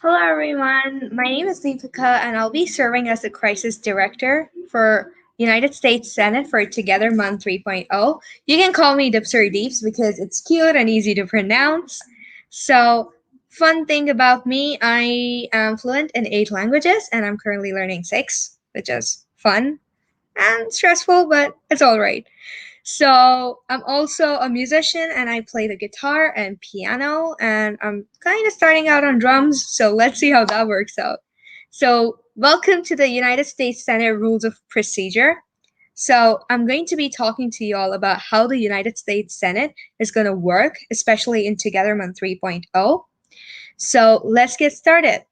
Hello, everyone. My name is Deepika, and I'll be serving as the Crisis Director for United States Senate for Together Month 3.0. You can call me Dipser Deeps because it's cute and easy to pronounce. So, fun thing about me, I am fluent in 8 languages, and I'm currently learning 6, which is fun and stressful, but it's all right. So I'm also a musician and I play the guitar and piano and I'm kind of starting out on drums. So let's see how that works out. So welcome to the United States Senate Rules of Procedure. So I'm going to be talking to you all about how the United States Senate is going to work, especially in Together Month 3.0. So let's get started.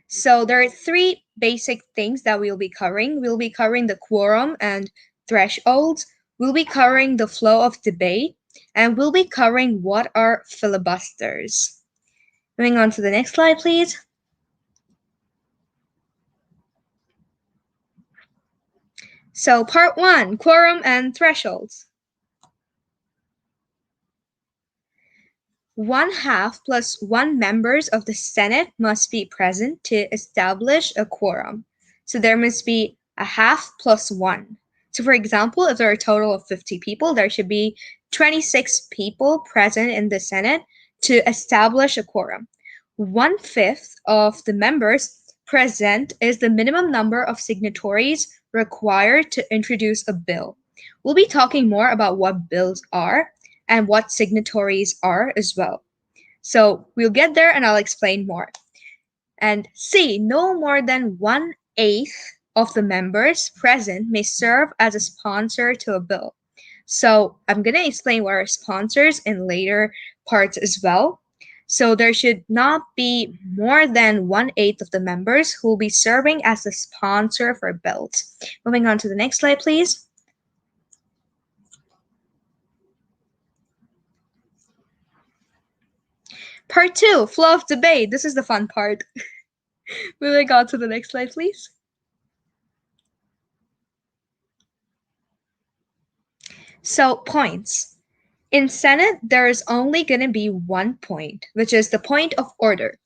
So there are 3 basic things that we'll be covering. We'll be covering the quorum and thresholds. We'll be covering the flow of debate, and we'll be covering what are filibusters. Moving on to the next slide, please. So part 1, quorum and thresholds. 1/2 plus 1 members of the Senate must be present to establish a quorum. So there must be a half plus 1. So for example, if there are a total of 50 people, there should be 26 people present in the Senate to establish a quorum. 1/5 of the members present is the minimum number of signatories required to introduce a bill. We'll be talking more about what bills are and what signatories are as well. So we'll get there and I'll explain more. And C, no more than 1/8 of the members present may serve as a sponsor to a bill. So I'm going to explain what are sponsors in later parts as well. So there should not be more than 1/8 of the members who will be serving as the sponsor for bills. Moving on to the next slide, please. Part 2, flow of debate. This is the fun part. Moving on to the next slide, please. So, points. In Senate, there is only going to be 1 point, which is the point of order.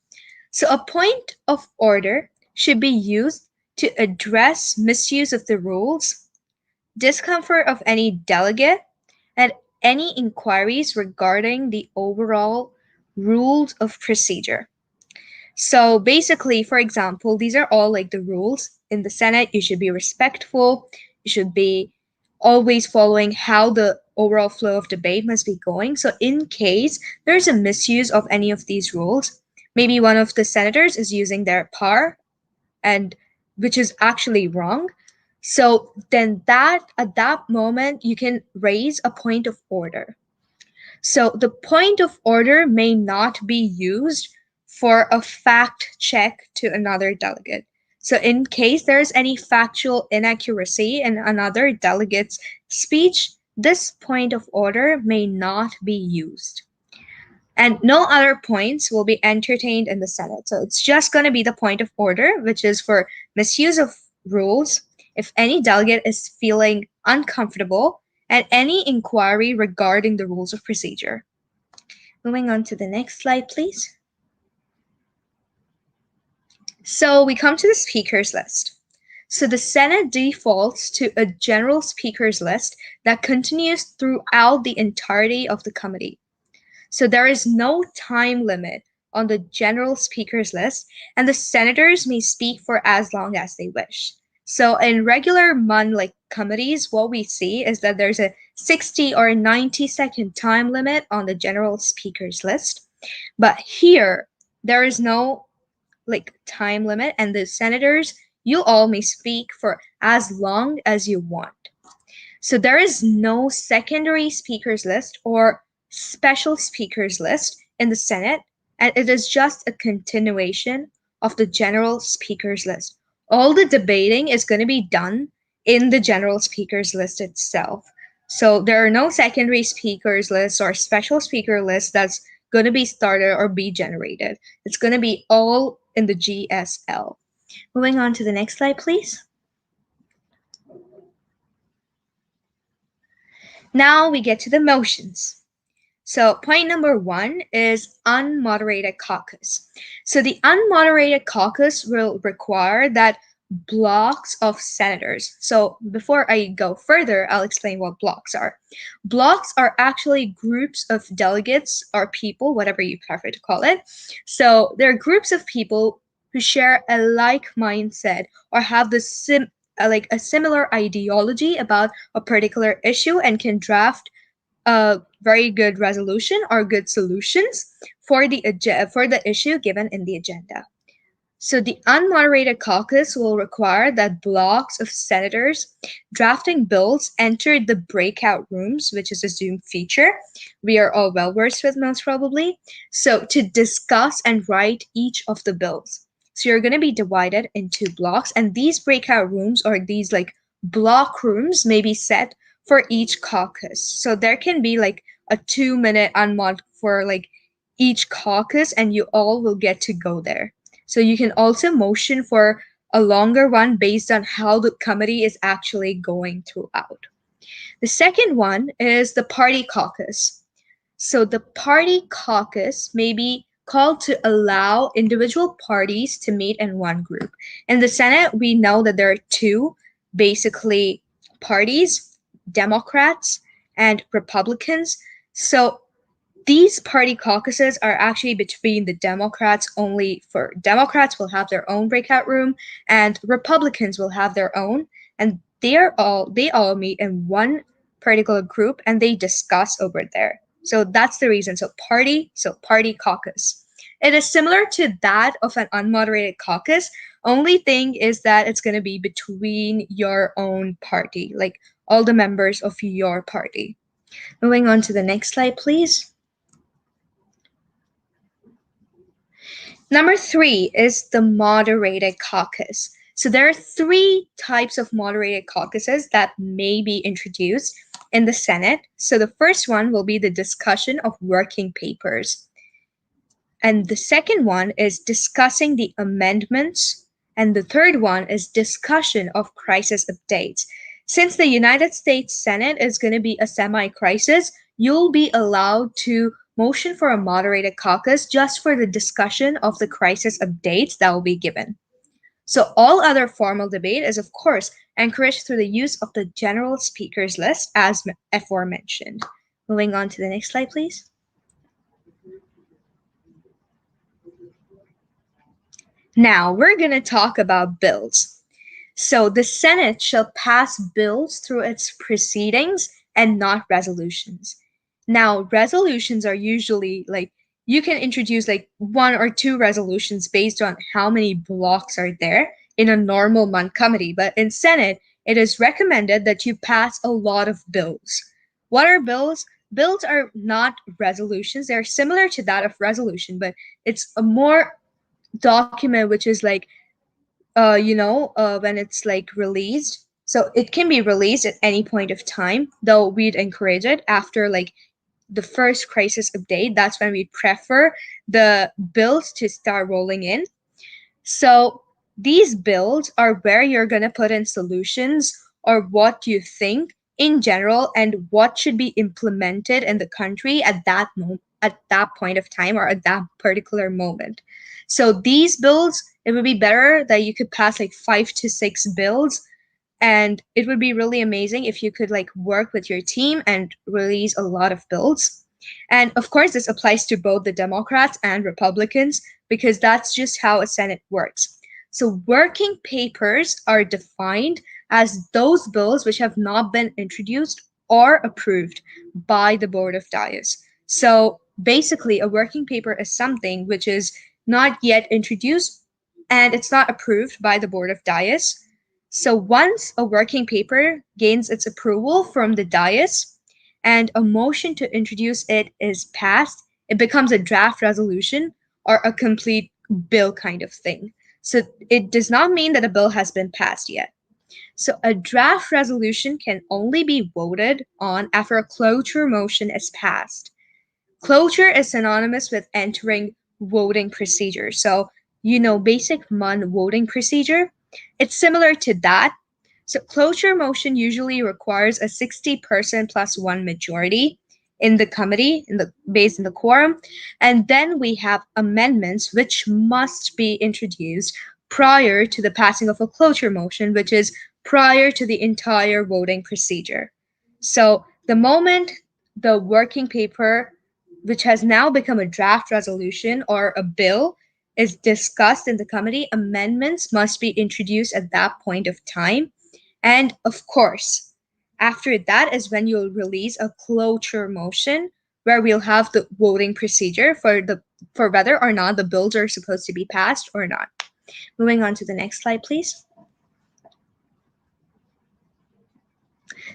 So, a point of order should be used to address misuse of the rules, discomfort of any delegate, and any inquiries regarding the overall rules of procedure. So basically, for example, these are all like the rules in the Senate. You should be respectful. You should be always following how the overall flow of debate must be going. So in case there's a misuse of any of these rules, maybe one of the senators is using their power and which is actually wrong. So then that at that moment you can raise a point of order. So the point of order may not be used for a fact check to another delegate. So in case there's any factual inaccuracy in another delegate's speech, this point of order may not be used. And no other points will be entertained in the Senate. So it's just going to be the point of order, which is for misuse of rules, if any delegate is feeling uncomfortable, and any inquiry regarding the rules of procedure. Moving on to the next slide, please. So we come to the speakers list. So the Senate defaults to a general speakers list that continues throughout the entirety of the committee. So there is no time limit on the general speakers list, and the senators may speak for as long as they wish. So in regular like committees, what we see is that there's a 60 or 90-second time limit on the general speakers list. But here, there is no like time limit, and the senators, you all may speak for as long as you want. So there is no secondary speakers list or special speakers list in the Senate, and it is just a continuation of the general speakers list. All the debating is going to be done in the general speakers list itself. So there are no secondary speakers lists or special speaker lists that's going to be started or be generated. It's going to be all in the GSL. Moving on to the next slide, please. Now we get to the motions. So point number 1 is unmoderated caucus. So the unmoderated caucus will require that blocks of senators. So before I go further, I'll explain what blocks are. Blocks are actually groups of delegates or people, whatever you prefer to call it. So they're groups of people who share a like mindset or have like a similar ideology about a particular issue and can draft a very good resolution or good solutions for the issue given in the agenda. So the unmoderated caucus will require that blocks of senators drafting bills enter the breakout rooms, which is a Zoom feature we are all well versed with most probably. So to discuss and write each of the bills. So you're going to be divided into blocks, and these breakout rooms or these like block rooms may be set for each caucus. So there can be like a 2-minute unmod for like each caucus, and you all will get to go there. So you can also motion for a longer one based on how the committee is actually going throughout. The second one is the party caucus. So the party caucus may be called to allow individual parties to meet in one group. In the Senate, we know that there are two basically parties, Democrats and Republicans. So these party caucuses are actually between the Democrats only. For Democrats will have their own breakout room and Republicans will have their own, and they all meet in one particular group and they discuss over there. So that's the reason. So party caucus. It is similar to that of an unmoderated caucus. Only thing is that it's going to be between your own party, like all the members of your party. Moving on to the next slide, please. Number 3 is the moderated caucus. So there are 3 types of moderated caucuses that may be introduced in the Senate. So the first one will be the discussion of working papers. And the second one is discussing the amendments. And the third one is discussion of crisis updates. Since the United States Senate is going to be a semi-crisis, you'll be allowed to motion for a moderated caucus just for the discussion of the crisis updates that will be given. So all other formal debate is, of course, encouraged through the use of the general speakers list as aforementioned. Moving on to the next slide, please. Now we're going to talk about bills. So the Senate shall pass bills through its proceedings and not resolutions. Now, resolutions are usually like you can introduce like 1 or 2 resolutions based on how many blocks are there in a normal month committee. But in Senate, it is recommended that you pass a lot of bills. What are bills? Bills are not resolutions. They're similar to that of resolution, but it's a more document which is like when it's like released. So it can be released at any point of time, though we'd encourage it after like the first crisis update. That's when we prefer the bills to start rolling in. So these bills are where you're going to put in solutions or what you think in general and what should be implemented in the country at that point of time or at that particular moment. So these bills, it would be better that you could pass like 5 to 6 bills, and it would be really amazing if you could like work with your team and release a lot of bills. And of course, this applies to both the Democrats and Republicans because that's just how a Senate works. So working papers are defined as those bills which have not been introduced or approved by the Board of Dais. So basically, a working paper is something which is not yet introduced and it's not approved by the Board of Dais. So once a working paper gains its approval from the dais and a motion to introduce it is passed, it becomes a draft resolution or a complete bill kind of thing. So it does not mean that a bill has been passed yet. So a draft resolution can only be voted on after a cloture motion is passed. Cloture is synonymous with entering voting procedure. So, basic MUN voting procedure. It's similar to that, So cloture motion usually requires a 60% plus one majority in the committee, based in the quorum. And then we have amendments which must be introduced prior to the passing of a cloture motion, which is prior to the entire voting procedure. So the moment the working paper, which has now become a draft resolution or a bill, is discussed in the committee, amendments must be introduced at that point of time. And of course, after that is when you'll release a cloture motion where we'll have the voting procedure for whether or not the bills are supposed to be passed or not. Moving on to the next slide, please.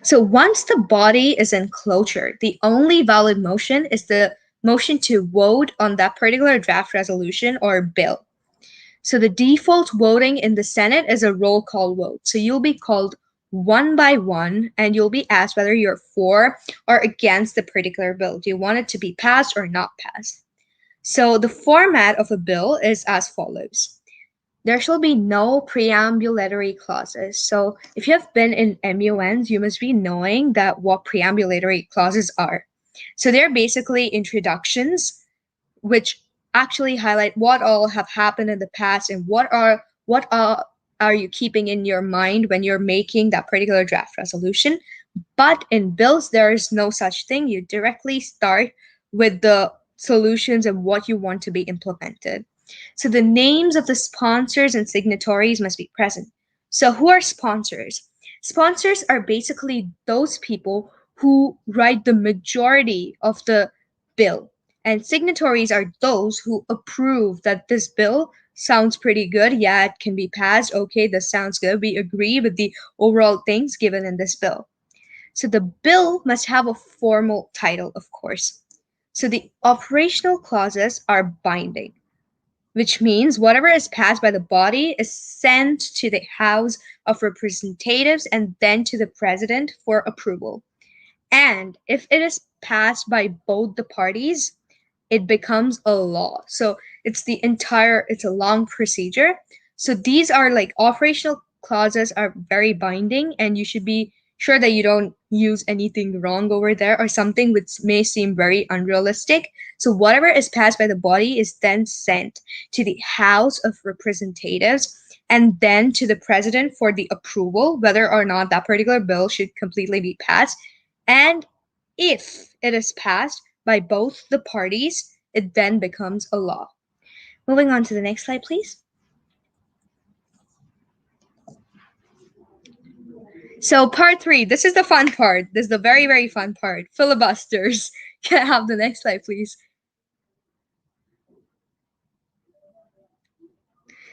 So once the body is in cloture, the only valid motion is the motion to vote on that particular draft resolution or bill. So the default voting in the Senate is a roll call vote. So you'll be called one by one and you'll be asked whether you're for or against the particular bill. Do you want it to be passed or not passed? So the format of a bill is as follows. There shall be no preambulatory clauses. So if you have been in MUNs, you must be knowing that what preambulatory clauses are. So they're basically introductions which actually highlight what all have happened in the past and what are you keeping in your mind when you're making that particular draft resolution. But in bills, there is no such thing. You directly start with the solutions and what you want to be implemented. So the names of the sponsors and signatories must be present. So who are sponsors? Sponsors are basically those people who write the majority of the bill. And signatories are those who approve that this bill sounds pretty good. Yeah, it can be passed. Okay, this sounds good. We agree with the overall things given in this bill. So the bill must have a formal title, of course. So the operational clauses are binding, which means whatever is passed by the body is sent to the House of Representatives and then to the President for approval. And if it is passed by both the parties, it becomes a law. So it's a long procedure. So these are like operational clauses are very binding, and you should be sure that you don't use anything wrong over there or something which may seem very unrealistic. So whatever is passed by the body is then sent to the House of Representatives and then to the President for the approval, whether or not that particular bill should completely be passed. And if it is passed by both the parties, it then becomes a law. Moving on to the next slide, please. So part 3, this is the fun part. This is the very, very fun part. Filibusters. Can I have the next slide, please?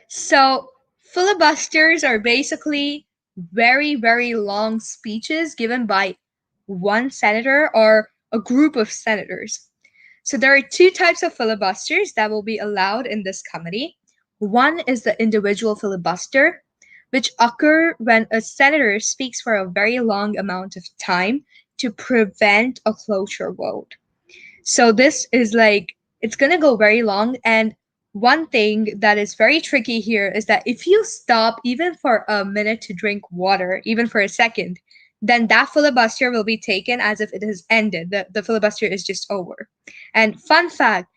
So filibusters are basically very, very long speeches given by one senator or a group of senators. So there are two types of filibusters that will be allowed in this committee. One is the individual filibuster, which occur when a senator speaks for a very long amount of time to prevent a cloture vote. So this is like, it's going to go very long. And one thing that is very tricky here is that if you stop even for a minute to drink water, even for a second, then that filibuster will be taken as if it has ended. The filibuster is just over. And fun fact,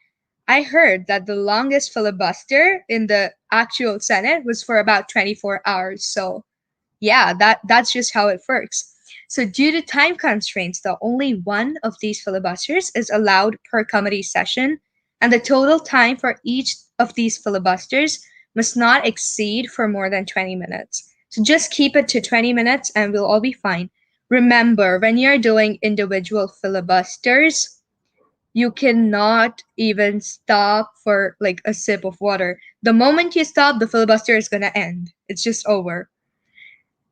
I heard that the longest filibuster in the actual Senate was for about 24 hours. So yeah, that's just how it works. So due to time constraints, the only one of these filibusters is allowed per committee session, and the total time for each of these filibusters must not exceed for more than 20 minutes. So just keep it to 20 minutes and we'll all be fine. Remember, when you're doing individual filibusters, you cannot even stop for like a sip of water. The moment you stop, the filibuster is going to end. It's just over.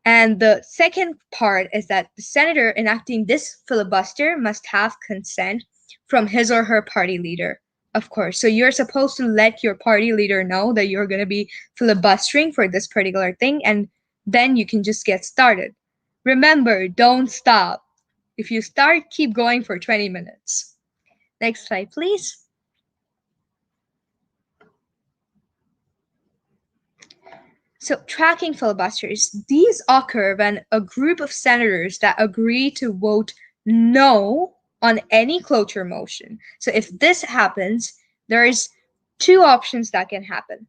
And the second part is that the senator enacting this filibuster must have consent from his or her party leader, of course. So you're supposed to let your party leader know that you're going to be filibustering for this particular thing, and then you can just get started. Remember, don't stop. If you start, keep going for 20 minutes. Next slide, please. So, tracking filibusters, these occur when a group of senators that agree to vote no on any cloture motion. So, if this happens, there's two options that can happen.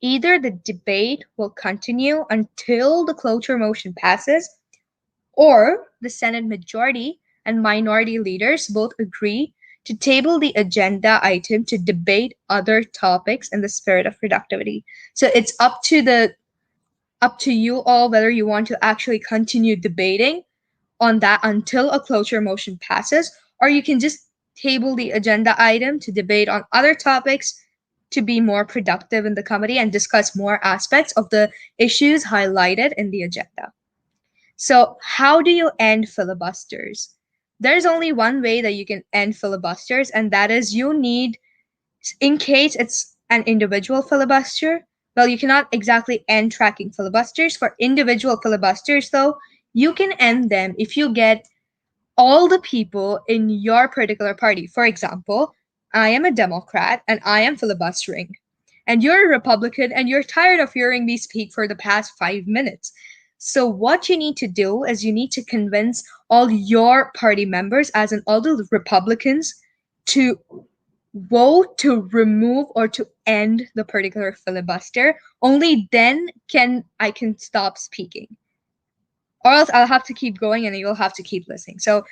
Either the debate will continue until the cloture motion passes, or the Senate majority and minority leaders both agree to table the agenda item to debate other topics in the spirit of productivity. So it's up to you all whether you want to actually continue debating on that until a cloture motion passes, or you can just table the agenda item to debate on other topics to be more productive in the committee and discuss more aspects of the issues highlighted in the agenda. So, how do you end filibusters? There's only one way that you can end filibusters, and that is you need, in case it's an individual filibuster, well, you cannot exactly end tracking filibusters. For individual filibusters, though, you can end them if you get all the people in your particular party. For example, I am a Democrat and I am filibustering, and you're a Republican and you're tired of hearing me speak for the past 5 minutes. So, what you need to do is you need to convince all your party members, as in all the Republicans, to vote to remove or to end the particular filibuster. Only then can stop speaking, or else I'll have to keep going and you'll have to keep listening. So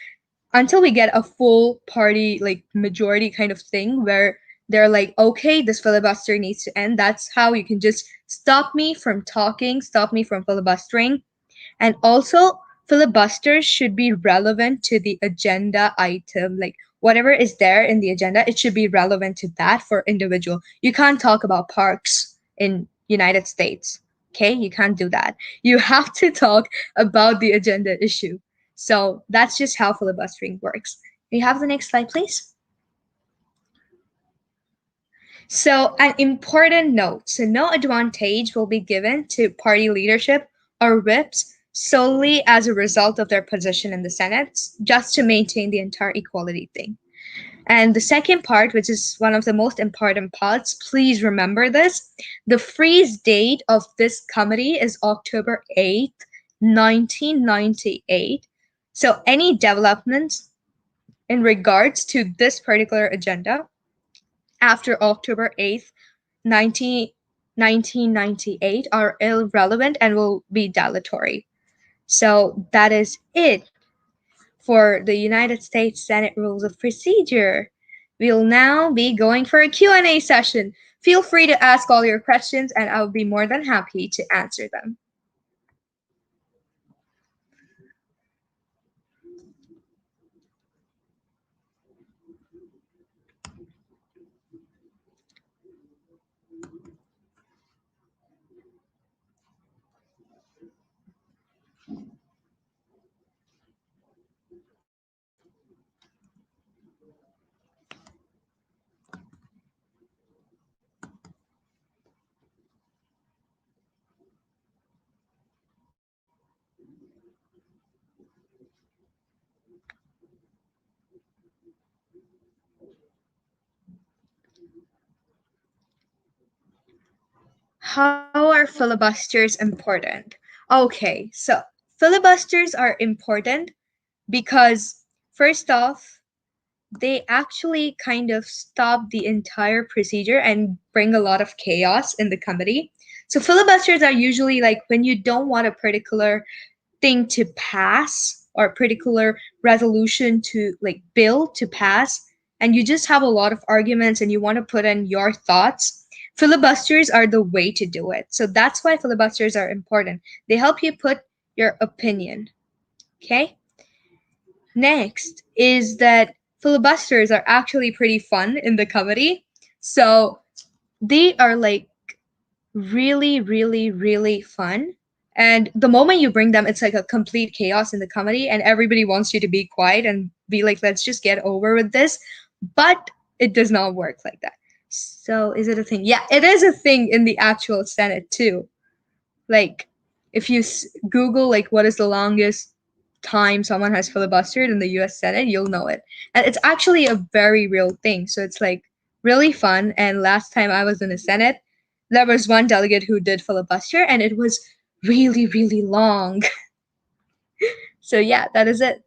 until we get a full party like majority kind of thing where they're like, okay, this filibuster needs to end, that's how you can just stop me from talking, stop me from filibustering. And also, filibusters should be relevant to the agenda item. Like whatever is there in the agenda, it should be relevant to that for individual. You can't talk about parks in United States. Okay, you can't do that. You have to talk about the agenda issue. So that's just how filibustering works. Can you have the next slide, please? So, an important note, so no advantage will be given to party leadership or whips solely as a result of their position in the Senate, just to maintain the entire equality thing. And the second part, which is one of the most important parts, please remember this. The freeze date of this committee is October 8th, 1998. So, any developments in regards to this particular agenda after October 8th, 1998 are irrelevant and will be dilatory. So that is it for the United States Senate Rules of Procedure. We'll now be going for a Q&A session. Feel free to ask all your questions and I'll be more than happy to answer them. How are filibusters important? Okay, so filibusters are important because, first off, they actually kind of stop the entire procedure and bring a lot of chaos in the committee. So filibusters are usually like when you don't want a particular thing to pass or a particular resolution to like bill to pass, and you just have a lot of arguments and you want to put in your thoughts. Filibusters are the way to do it. So that's why filibusters are important. They help you put your opinion. Okay? Next is that filibusters are actually pretty fun in the comedy. So they are like really, really, really fun. And the moment you bring them, it's like a complete chaos in the comedy, and everybody wants you to be quiet and be like, let's just get over with this. But it does not work like that. So, is it a thing? Yeah, it is a thing in the actual Senate too. Like, if you Google, like, what is the longest time someone has filibustered in the US Senate, you'll know it. And it's actually a very real thing. So, it's like really fun. And last time I was in the Senate, there was one delegate who did filibuster, and it was really, really long. So yeah, that is it.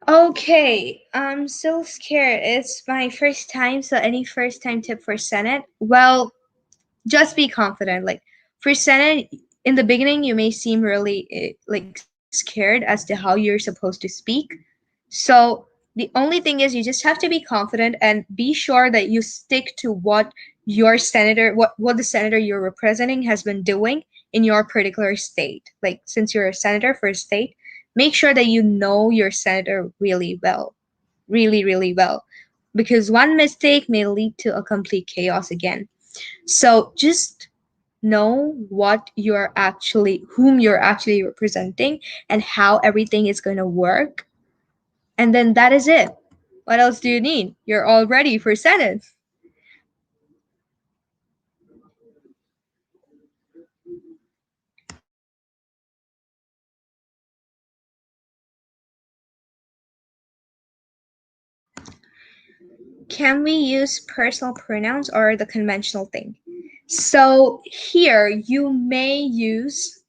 Okay, I'm so scared. It's my first time, so any first time tip for Senate? Well, just be confident. Like for Senate, in the beginning, you may seem really like scared as to how you're supposed to speak. So the only thing is you just have to be confident and be sure that you stick to what your senator, what the senator you're representing has been doing in your particular state. Like since you're a senator for a state, make sure that you know your senator really well, really, really well, because one mistake may lead to a complete chaos again. So just know what you're actually whom you're actually representing and how everything is going to work, and then that is it. What else do you need? You're all ready for Senate. Can we use personal pronouns or the conventional thing? So here you may use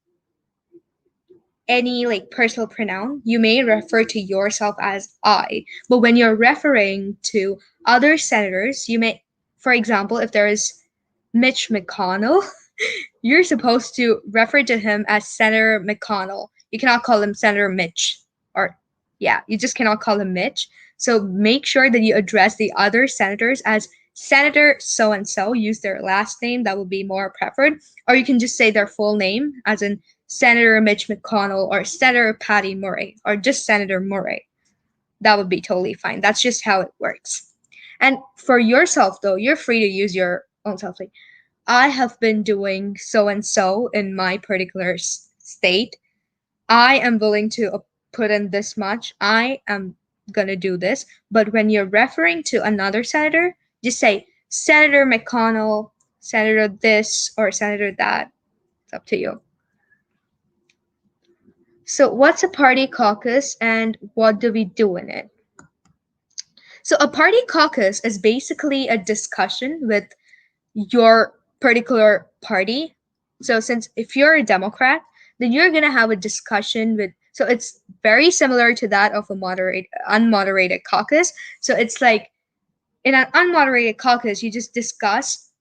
any like personal pronoun. You may refer to yourself as I, but when you're referring to other senators, you may, for example, if there is Mitch McConnell, you're supposed to refer to him as Senator McConnell. You cannot call him Senator Mitch. Or, yeah, you just cannot call him Mitch. So make sure that you address the other senators as Senator so and so. Use their last name, that would be more preferred. Or you can just say their full name, as in Senator Mitch McConnell or Senator Patty Murray or just Senator Murray. That would be totally fine. That's just how it works. And for yourself, though, you're free to use your own self. Like, I have been doing so and so in my particular state. I am willing to put in this much. I am going to do this. But when you're referring to another senator, just say Senator McConnell, Senator this, or Senator that. It's up to you. So, what's a party caucus and what do we do in it? So, a party caucus is basically a discussion with your particular party. So since if you're a Democrat, then you're gonna have a discussion with, so it's very similar to that of a moderate unmoderated caucus. So it's like in an unmoderated caucus, you just discuss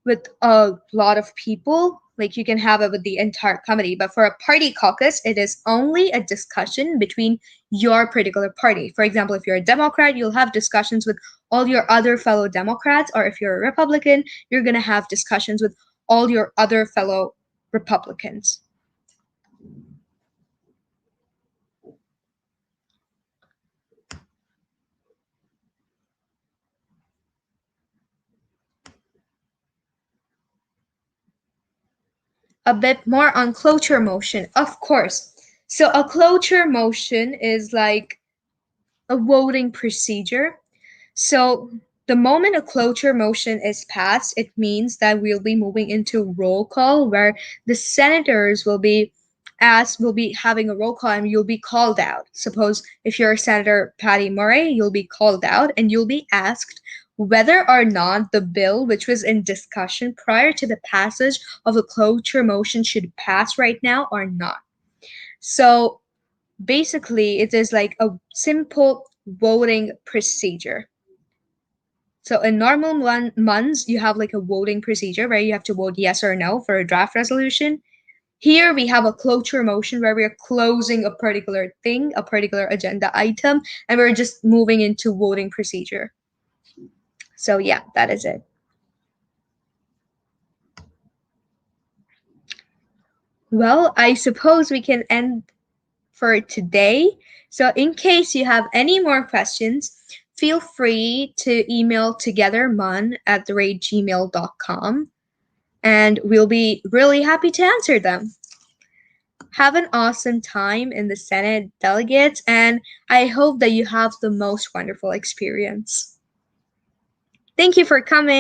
with a lot of people. Like you can have it with the entire committee, but for a party caucus, it is only a discussion between your particular party. For example, if you're a Democrat, you'll have discussions with all your other fellow Democrats, or if you're a Republican, you're going to have discussions with all your other fellow Republicans. A bit more on cloture motion, of course. So a cloture motion is like a voting procedure. So the moment a cloture motion is passed, it means that we'll be moving into roll call where the senators will be having a roll call and you'll be called out. Suppose if you're Senator Patty Murray, you'll be called out and you'll be asked whether or not the bill which was in discussion prior to the passage of the cloture motion should pass right now or not. So basically, it is like a simple voting procedure. So in normal months, you have like a voting procedure where you have to vote yes or no for a draft resolution. Here we have a cloture motion where we are closing a particular thing, a particular agenda item, and we're just moving into voting procedure. So yeah, that is it. Well, I suppose we can end for today. So in case you have any more questions, feel free to email togethermun@gmail.com. and we'll be really happy to answer them. Have an awesome time in the Senate delegates, and I hope that you have the most wonderful experience. Thank you for coming.